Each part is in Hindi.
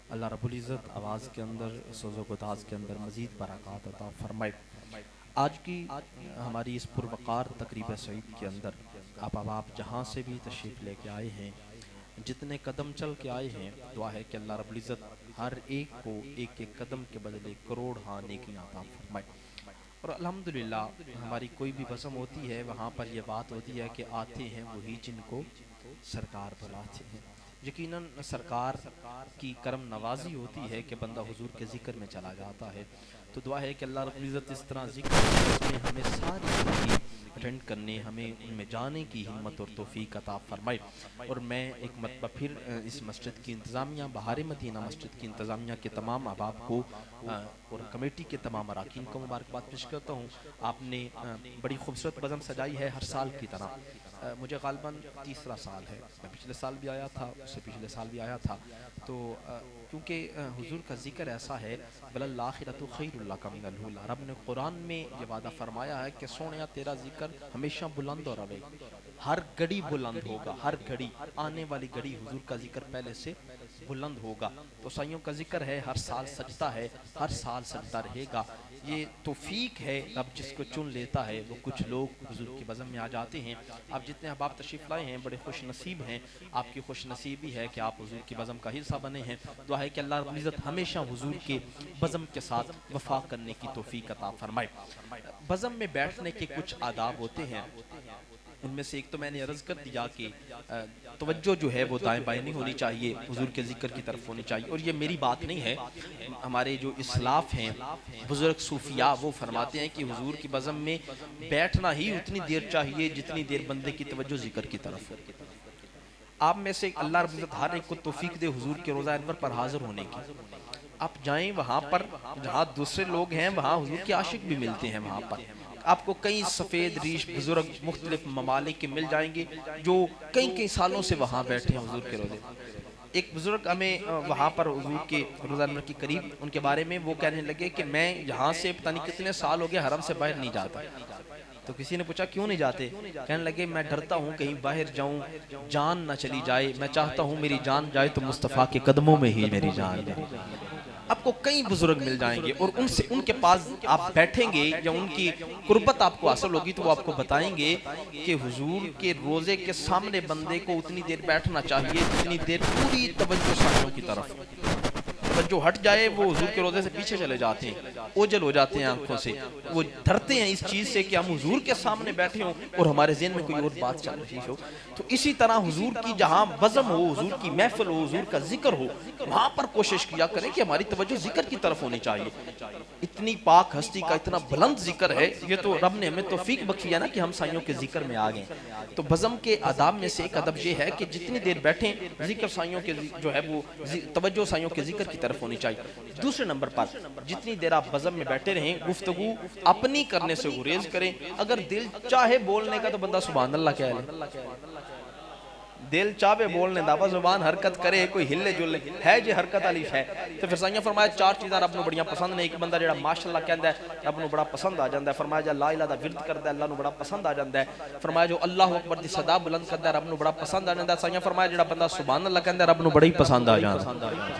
अल्लाह रब्बुल इज़्ज़त आवाज़ के अंदर सोज़ो गुदाज के अंदर मज़ीद बरक़ात अता फ़रमाए। आज की हमारी इस पुरवक़ार तक़रीब सईद के अंदर आप जहाँ से भी तशरीफ़ लेके आए हैं, जितने कदम चल के आए हैं, दुआ है कि अल्लाह रब्बुल इज़्ज़त हर एक को एक एक कदम के बदले करोड़ हाँ नेकियां अता फ़रमाए। और अल्हम्दुलिल्लाह हमारी कोई भी बज़म होती है वहाँ पर यह बात होती है कि आते हैं वही जिनको सरकार बुलाते हैं। यकीनन सरकार की करम नवाजी होती है कि बंदा हुजूर के ज़िक्र में चला जाता है। तो दुआ है कि अल्लाह रब्बुल इज़्ज़त इस तरह ज़िक्र में हमें सारी ज़िंदगी अटेंड करने, हमें उनमें जाने की हिम्मत और तौफीक अता फ़रमाए। और मैं एक मरतबा फिर इस मस्जिद की इंतज़ामिया, बहार मदीना मस्जिद की इंतज़ामिया के तमाम अहबाब को और कमेटी के तमाम अरकान को मुबारकबाद पेश करता हूँ। आपने बड़ी खूबसूरत बज़म सजाई है हर साल की तरह। मुझे ग़ालिबन तीसरा साल है, मैं पिछले साल भी आया था, उससे पिछले साल भी आया था। तो क्योंकि हुजूर का ज़िक्र ऐसा है, वलल आखिरतु खैरुल लका मिनल ऊला। रब ने कुरान में ये वादा फरमाया है कि सोनिया तेरा ज़िक्र हमेशा बुलंद और रहे, हर घड़ी बुलंद होगा, हर घड़ी आने वाली घड़ी हुजूर का ज़िक्र पहले से बुलंद होगा। तो साइयों का ज़िक्र है, हर साल सजता है, हर साल सजता रहेगा। ये तौफीक है, रब जिसको चुन लेता है वो कुछ लोग हुजूर की बज़म में आ जाते हैं। आप जितने अहबाब तशरीफ़ लाए हैं बड़े खुश नसीब हैं, आपकी खुश नसीबी है कि आप हुजूर की बज़म का हिस्सा बने हैं। दुआ है कि अल्लाह रब्बुल इज़्ज़त हमेशा हुजूर के बज़म के साथ वफ़ा करने की तौफीक अता फ़रमाए। बज़म में बैठने के कुछ आदाब होते हैं, उनमें से एक तो मैंने अर्ज़ कर दिया कि तवज्जो जो है वो दाएं बाएं नहीं होनी चाहिए, हुजूर के ज़िक्र की तरफ होनी चाहिए। और ये मेरी बात नहीं है, हमारे जो इस्लाफ हैं बुज़ुर्ग सूफिया वो फरमाते हैं कि हुजूर की बज़म में बैठना ही उतनी देर चाहिए जितनी देर बंदे की तवज्जो ज़िक्र की तरफ हो। आप में से अल्लाह रब्बुल इज़्ज़त हर एक को तौफीक दे हुजूर के रोज़ा अनवर पर हाजिर होने की। आप जाएं वहाँ पर जहाँ दूसरे लोग हैं, वहाँ हुजूर के आशिक भी मिलते हैं। वहाँ पर आपको कई सफ़ेद रीश बुजुर्ग मुख्तलिफ ममालिक के मिल जाएंगे जो कई कई सालों से वहाँ बैठे हैं हुजूर के रोज़े। एक बुजुर्ग हमें वहाँ पर हुजूर के रोज़ा अनवर के करीब, उनके बारे में वो कहने लगे कि मैं यहाँ से पता नहीं कितने साल हो गए हरम से बाहर नहीं जाता। तो किसी ने पूछा क्यों नहीं जाते? कहने लगे मैं डरता हूँ कहीं बाहर जाऊँ जान ना चली जाए, मैं चाहता हूँ मेरी जान जाए तो मुस्तफ़ा के कदमों में ही मेरी जान जाए। आपको कई बुजुर्ग मिल जाएंगे और उनसे उनके पास आप बैठेंगे या उनकी कुर्बत आपको हासिल होगी तो वो आपको बताएंगे कि हुजूर के रोजे के सामने बंदे को उतनी देर बैठना चाहिए जितनी देर पूरी तवज्जो साइयों की तरफ, जो हट जाए वो हुजूर के रोजे से पीछे चले जाते हैं, ओझल हो जाते हैं आंखों से। वो डरते हैं इस चीज से कि हम हुजूर के सामने बैठे हों और हमारे ज़हन में कोई और बात चल रही हो। तो इसी तरह हुजूर की जहां बज़म हो, हुजूर की महफिल हो, हुजूर का जिक्र हो, वहां पर कोशिश किया करें कि हमारी तवज्जो जिक्र की तरफ होनी चाहिए। इतनी पाक हस्ती का इतना बुलंद जिक्र है, ये तो रब ने हमें तौफीक बख्शी है ना कि हम साइयों के जिक्र में आ गए। तो बज़म के आदाब में से एक अदब ये है कि जितनी देर बैठें जिक्र साइयों के जो है वो तवज्जो साइयों के जिक्र की तरफ होनी चाहिए। दूसरे नंबर पर जितनी देर आप बज़म में बैठे रहें गुफ्तगू अपनी करने से गुरेज करें। अगर दिल चाहे बोलने का तो बंदा सुभान अल्लाह कह ले, दिल चाहे बोलने दावा जुबान हरकत करे, कोई हिले जुले है जे हरकत वाली है। तो फिर साइयां फरमाया चार चीज़ां रब नूं बड़ियां पसंद ने। एक बंदा जिहड़ा माशाअल्लाह कहंदा है रब नूं बड़ा पसंद आ जांदा है। फरमाया जो ला इलाहा दा विरद करदा है अल्लाह नूं बड़ा पसंद आ जांदा है। फरमाया जो अल्लाहु अकबर दी सदा बुलंद करदा है रब नूं बड़ा पसंद आ जांदा है। साइयां फरमाया जिहड़ा बंदा सुभान अल्लाह कहंदा है रब नूं बड़ा ही पसंद आ जांदा।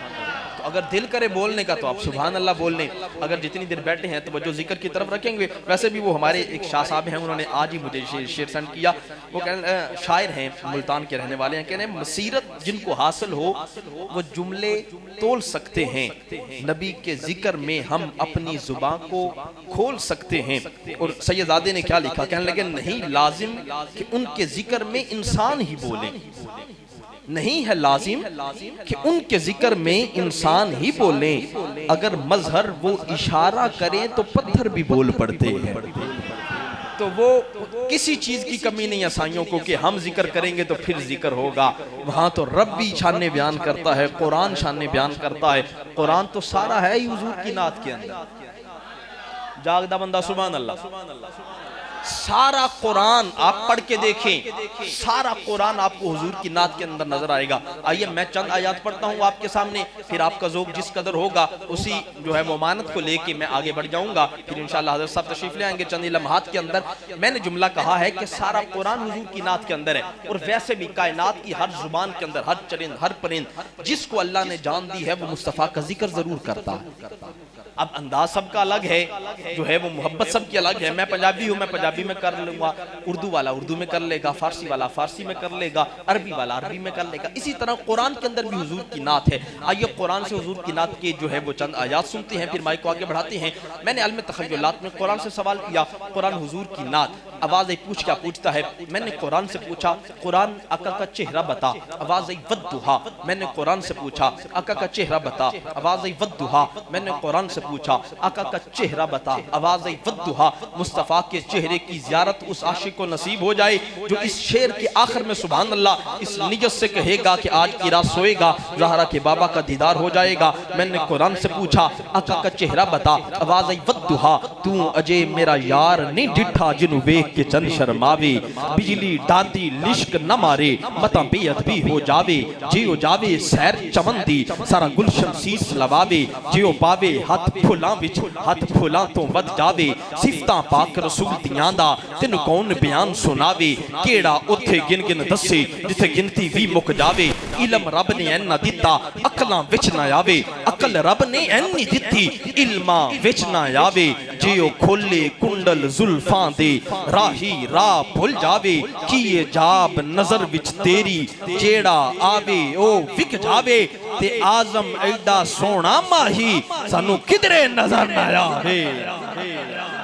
तो अगर दिल करे बोलने का तो आप सुभान अल्लाह बोल लें। अगर जितनी देर बैठे हैं तो जो जिक्र की तरफ रखेंगे। वैसे भी वो हमारे एक शाह साहब हैं, उन्होंने आज ही मुझे शेर सेंड किया। वो शायर हैं, मुल्तान के रहने वाले हैं, कह रहे हैं मसीरत जिनको हासिल हो वो जुमले तोल सकते हैं, नबी के जिक्र में हम अपनी जुबान को खोल सकते हैं। और सैयदादे ने क्या लिखा, कहने लगे नहीं लाजिम कि उनके जिक्र में इंसान ही बोले, नहीं है लाजिम कि उनके जिक्र में इंसान ही बोले, अगर मजहर वो इशारा करें तो पत्थर भी बोल पड़ते हैं। तो वो किसी चीज की कमी नहीं है साइयों को कि हम जिक्र करेंगे तो फिर जिक्र होगा। वहां तो रब भी शान बयान करता है, कुरान शान बयान करता है। कुरान तो सारा है ही हुजूर की नात के अंदर। जागदा बंदा सुभान अल्लाह, सारा कुरान आप पढ़ के देखें, सारा कुरान आपको हुजूर की नात के अंदर नजर आएगा। आइए मैं चंद आयात पढ़ता हूँ आपके सामने, फिर आपका ज़ौक़ जिस कदर होगा उसी जो है मुमानत को लेके मैं आगे बढ़ जाऊंगा, फिर इंशाअल्लाह हज़रत साहब तशरीफ ले आएंगे चंद लम्हात के अंदर। मैंने जुमला कहा है कि सारा कुरान हुजूर की नात के अंदर है, और वैसे भी कायनात की हर जुबान के अंदर हर चरिंद हर परिंद जिसको अल्लाह ने जान दी है वो मुस्तफ़ा का जिक्र जरूर करता है। अब अंदाज सबका अलग है, जो है वो मोहब्बत सबकी अलग है। मैं पंजाबी हूँ, मैं पंजाबी में कर लूँगा, उर्दू वाला उर्दू में कर लेगा, फारसी वाला फारसी में कर लेगा, अरबी वाला अरबी में कर लेगा। इसी तरह कुरान के अंदर भी हुजूर की नात है। आइए कुरान से हुजूर की नात के जो है वो चंद आयात सुनते हैं, फिर माइक को आगे बढ़ाते हैं। मैंने अलम तखय्युलात में कुरान से सवाल किया, कुरान हुजूर की नात, आवाज़ पूछ क्या पूछता है। मैंने कुरान से पूछा, कुरान आका का चेहरा बता, आवाज़ वद्दुहा। मैंने कुरान से पूछा, आका का चेहरा बता, आवाज़ वद्दुहा। मैंने कुरान से पूछा, आका का चेहरा बता, आवाज़ वद्दुहा। मुस्तफ़ा के चेहरे की ज़ियारत उस आशिक को नसीब हो जाए जो इस शेर के आखिर में सुभान अल्लाह इस नियत से कहेगा कि आज की रात सोएगा, ज़हरा के बाबा का दीदार हो जाएगा। मैंने कुरान से पूछा, आका का चेहरा बता, आवाज़ वद्दुहा। तू अजय मेरा यार नहीं डिठा जिन्हू वेख के चंद शर्मावे, बिजली डांदी लिश्क न मारे, मता बेअदबी हो जावे, जियो जावे सैर चमन दी, सारा गुलशन सीस लवावे, जियो पावे हाथ फुला विच हाथ फुला तो वध जावे, सिफतां पाक रसूल दियां दा तेन कौन बयान सुनावे, केड़ा उथे गिन गिन दसे जिथे गिनती भी मुक जावे, इलम रब ने ऐना दिता अकलां विच ना आवे, अकल रब ने ऐनी दिती इल्मा विच ना आवे, जियो खोले कुंडल जुल्फां दे राही राह भुल जावे, किए जाब नजर विच तेरी जेड़ा आवे ओ विक जावे, ते आजम ऐडा सोना माही सानू किधरे नजर न आवे।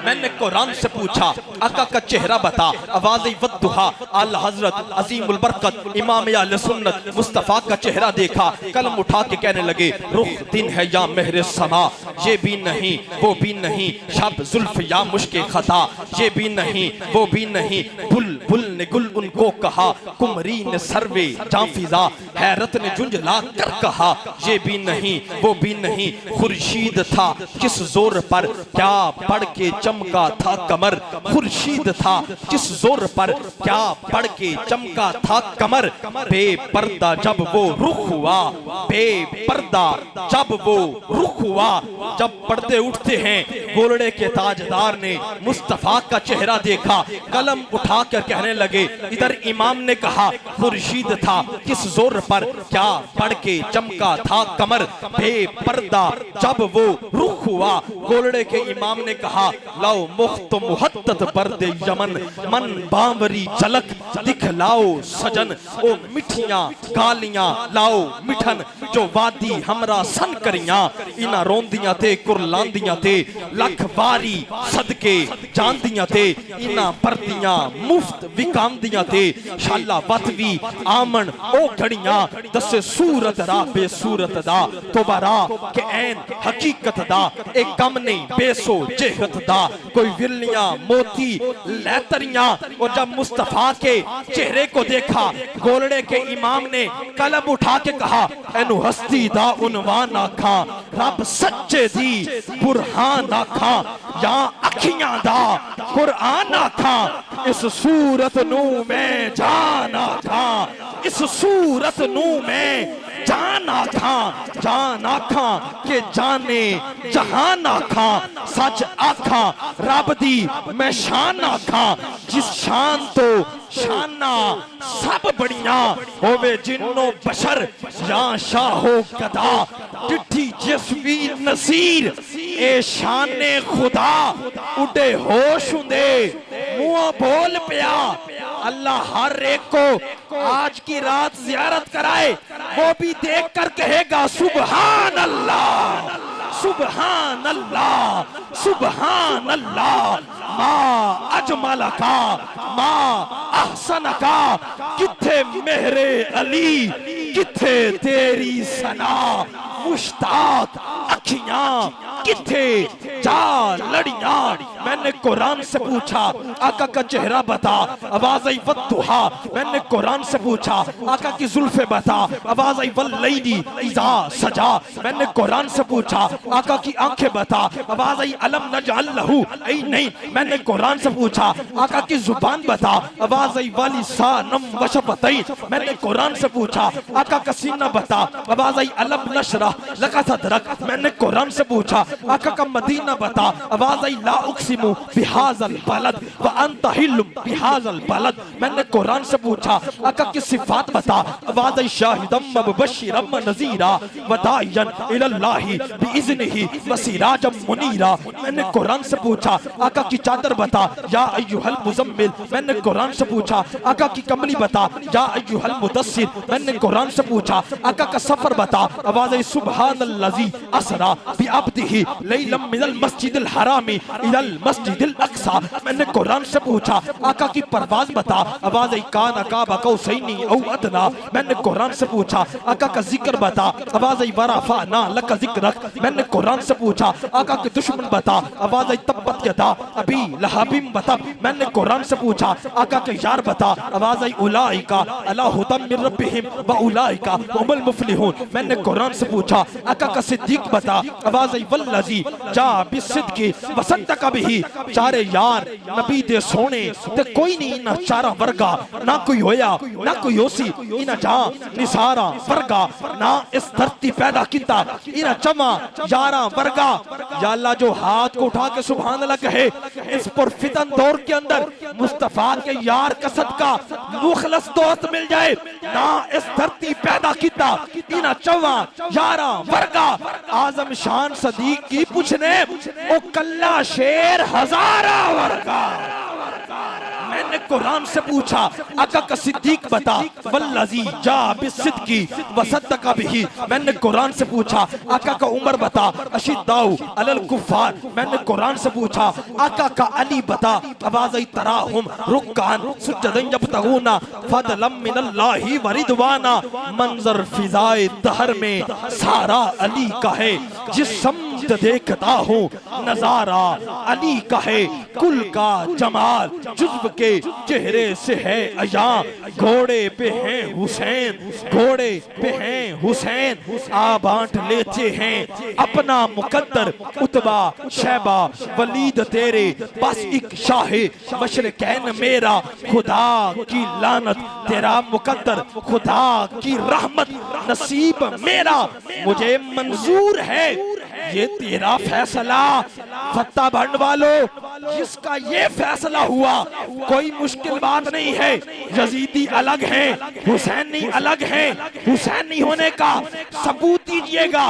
मैंने कुरान से पूछा, आका का चेहरा बता, आवाज़ वद्दुहा। आला हजरत अजीमुल बरकत इमाम अहले सुन्नत मुस्तफ़ा का चेहरा देखा, कलम उठा के कहने लगे, रुख दिन है या मेहरे समा, ये भी नहीं वो भी नहीं, शब जुल्फ या मुश्के खता, ये भी नहीं वो भी नहीं, बुल बुल ने गुल उनको कहा, कुमरी ने सर्वे जाफिजा, हैरत ने जुंझला कर कहा, ये भी नहीं वो भी नहीं, खुर्शीद था किस जोर पर क्या पढ़ के चमका था कमर, खुर्शीद था किस जोर पर क्या पढ़ के चमका था कमर, बेपर्दा जब वो रुख हुआ, बेपर्दा जब वो रुख हुआ। जब पर्दे उठते हैं गोलड़े के ताजदार ने मुस्तफा का चेहरा देखा, कलम उठा कर कहने लगे, इधर इमाम ने कहा खुर्शीद था किस जोर पर क्या पढ़ के चमका था कमर, बेपर्दा जब वो रुख हुआ। गोलड़े के इमाम ने कहा, लाओ मुख्त मुहत्तत पर्दे यमन, मन बावरी झलक दिखलाओ सजन, ओ मिठियां गालियां लाओ मिठन, जो वादी हमरा सन करियां, इना रोंदियां ते कुरलांदियां ते, लख बारी सदके जानदियां ते, इना परदियां मुफ्त विकांदियां ते, शाला वतवी आमन ओ घड़ियां, दसे सूरत रा बेसूरत दा, तोबारा के ऐन हकीकत दा, एक कम नहीं बेसो जेहत दा, कोई विरलियां मोती लहतरियां। और जब मुस्तफा के चेहरे को देखा, गोलड़े के इमाम ने कलम उठा के कहा, एनु हस्ती दा उन्वान आखा, रब सच्चे दी बुरहान आखा, या अखियां दा कुरान आखा, इस सूरत नू मैं जान आखा, इस सूरत नू मैं जान आखा, जान आखा के जाने जहान आखा, सच आखा रब दी मैं शान आखा, जिस शान तो शाना सब बढ़िया होवे जिन्नो बशर या शाहो गदा, डिठी जसवी नसीर ए शाने खुदा, उड़े होश हुंदे मुंह बोल पिया। अल्लाह हर एक को आज की रात जियारत कराए, वो भी देख कर कहेगा सुबहान अल्लाह सुबहान अल्लाह सुबहान अल्लाह, माँ अजमल का माँ अहसन का, किथे मेहरे अली किथे तेरी सना, मुश्ताक आखियां किथे जा लड़ियां। मैंने कुरान से पूछा आका का चेहरा बता, आवाज आई वद्दुहा। मैंने कुरान से पूछा आका की जुल्फे बता, आवाज आई वल्लैली इज़ा सजा। मैंने कुरान से पूछा आका की आंखें बता, आवाज आई अलम नजअल लहू ऐनैन। मैंने कुरान से पूछा आका की जुबान बता, आवाज आई वलिसानम वशफतैन। मैंने कुरान से पूछा आका का सीना बता, आवाज आई अलम नशरह लका सदरक। मैंने कुरान से पूछा आका का मदीना बता, आवाज आई ला उक़सिमु बिहाज़ल बलद व अंत हिल्लुम बिहाज़ल बलद। मैंने कुरान से पूछा आका की सिफात बता, आवाज आई शाहिदम व मुबश्शिरम व नज़ीरा व दाइयन इलल्लाहि बिइज़्निहि व सिराजम मुनीरा। मैंने कुरान से पूछा आका की चादर बता, या अय्युहल मुज़म्मिल। मैंने कुरान से पूछा आका की कमली बता, या अय्युहल मुदस्सिर। मैंने कुरान से पूछा आका का सफर बता, आवाज आई सुब्हानल्लज़ी असरा बिअब्दिही लैलम मिनल मस्जिदिल हरामी इलल मस्जिदिल अक्सा। मैंने कुरान से पूछा आका की परवाज़ बता, आवाज आई काना काबा कौसैनी औ अदना। मैंने कुरान से पूछा आका का जिक्र बता, आवाज आई वरफ़अना लका ज़िक्रक। मैंने कुरान से पूछा आका के दुश्मन बता, आवाज आई तब्बत यदा अबी लहबिम बता। मैंने कुरान से पूछा आका के यार बता, आवाज आई उलाइका अला हुदम मिन रब्बिहिम व उलाइका हुमुल मुफ्लिहून। मैंने कुरान से पूछा आका का सिद्दीक बता, आवाज आई वल्लज़ी जा बिस्सिद्क़ि व सद्दक़ बिही। चारे यार नबी दे सोने ते कोई नहीं ना चारा वर्गा, ना कोई होया ना कोई होसी इना जा निसारा वर्गा, ना इस धरती पैदा किता इना चमा यारा वर्गा। या अल्लाह जो हाथ को उठा के सुभान अल्लाह कहे, इस पुरफितन दौर के अंदर मुस्तफा के यार का सदका मुखलस दोस्त मिल जाए, ना इस धरती पैदा किता इना चमा यारा वर्गा। आजम शान सदीक की पूछने ओ कल्ला शेर हजारा वर्गा। मैंने कुरान से पूछा आका का सिद्दीक बता, वल्लज़ी जा बिस्सिद्क़ि व सद्दक़ बिही। मैंने कुरान से पूछा आका का उमर बता, अशिद्दाउ अलल कुफ़ार। मैंने कुरान से पूछा आका का अली बता, आवाज़ आई तराहुम रुक्कान सुज्जदन यब्तगूना फदलन मिनल्लाहि व रिदवाना। मंजर फिज़ाए दहर में सारा अली का है, जिस समत देखता हूँ नजारा अली का है। कुल का जमाल जुज़्व के चेहरे से है अया, घोड़े पे हैं हुसैन घोड़े पे हैं हुसैन। आ बांट लेते हैं अपना मुकद्दर उतबा शैबा वलीद तेरे, बस एक शाहे मशरिकैन मेरा। खुदा की लानत तेरा मुकद्दर, खुदा की रहमत नसीब मेरा। मुझे मंजूर है ये तेरा फैसला। फत्ता भंड वालों, जिसका ये फैसला हुआ कोई मुश्किल बात नहीं है। यजीदी अलग है, हुसैनी अलग है। हुसैनी होने का सबूत दीजिएगा।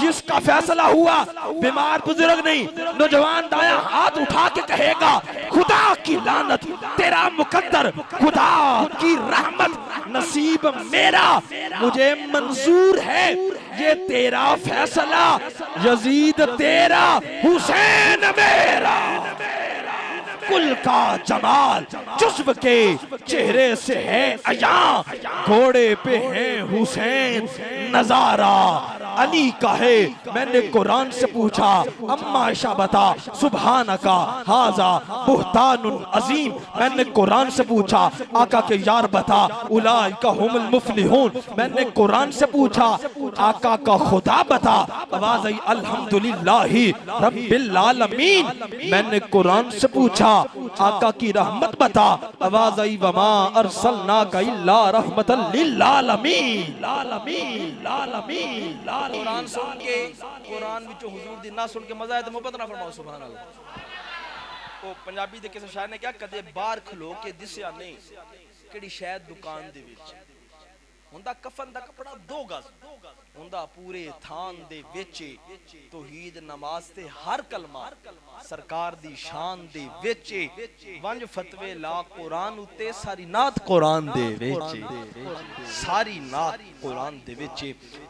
जिसका फैसला हुआ बीमार बुजुर्ग नहीं, नौजवान दाया हाथ उठा के कहेगा खुदा की लानत तेरा मुकद्दर, खुदा की रहमत नसीब मेरा। मुझे मंजूर है ये तेरा फैसला। यजीद तेरा, हुसैन मेरा। कुल का जमाल जुज़्व के चेहरे से है अया, घोड़े पे है हुसैन नजारा अली का है। मैंने कुरान से पूछा अम्मा आयशा बता, सुब्हानका हाजा बुहतानुन अजीम। मैंने कुरान से पूछा आका के यार बता, उलाइका हुमुल मुफ्लिहून। मैंने कुरान से पूछा आका का खुदा बता, आवाज आई अल्हम्दुलिल्लाहि रब्बिल आलमीन। मैंने कुरान से पूछा आका की रहमत बता, आवाज आई वमा अरसलनाका इल्ला रहमतल लिल आलमीन। कुरान सुन के कुरान विचों हुजूर दी ना सुन के मजा आए तो मुहब्बत ना फरमाओ सुभान अल्लाह। ओ पंजाबी दे किसे शायर ने क्या कदे बाहर खलो के दिसया नहीं किहड़ी शायद दुकान दे विच हुंदा कफन दा कपड़ा 2 गज हुंदा पूरे थान दे विच तौहीद नमाज ते हर कलमा सरकार दी शान दे विच वंज फतवे ला कुरान उते सारी नात कुरान दे विच सारी नात कुरान दे विच।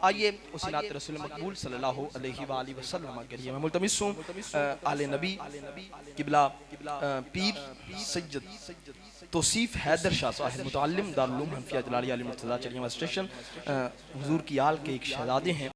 आइए उस नात रसूल मकबूल सल्लल्लाहु अलैहि वसल्लम के लिए मैं मुल्तमिस हूं आले नबी किबला पीर सैयद तौसीफ हैदर शाह साहिब मुतअल्लिम दारुल उलूम हनफिया जलालिया अली मुर्तज़ा चलिया स्टेशन हुजूर की आल के एक शहजादे हैं।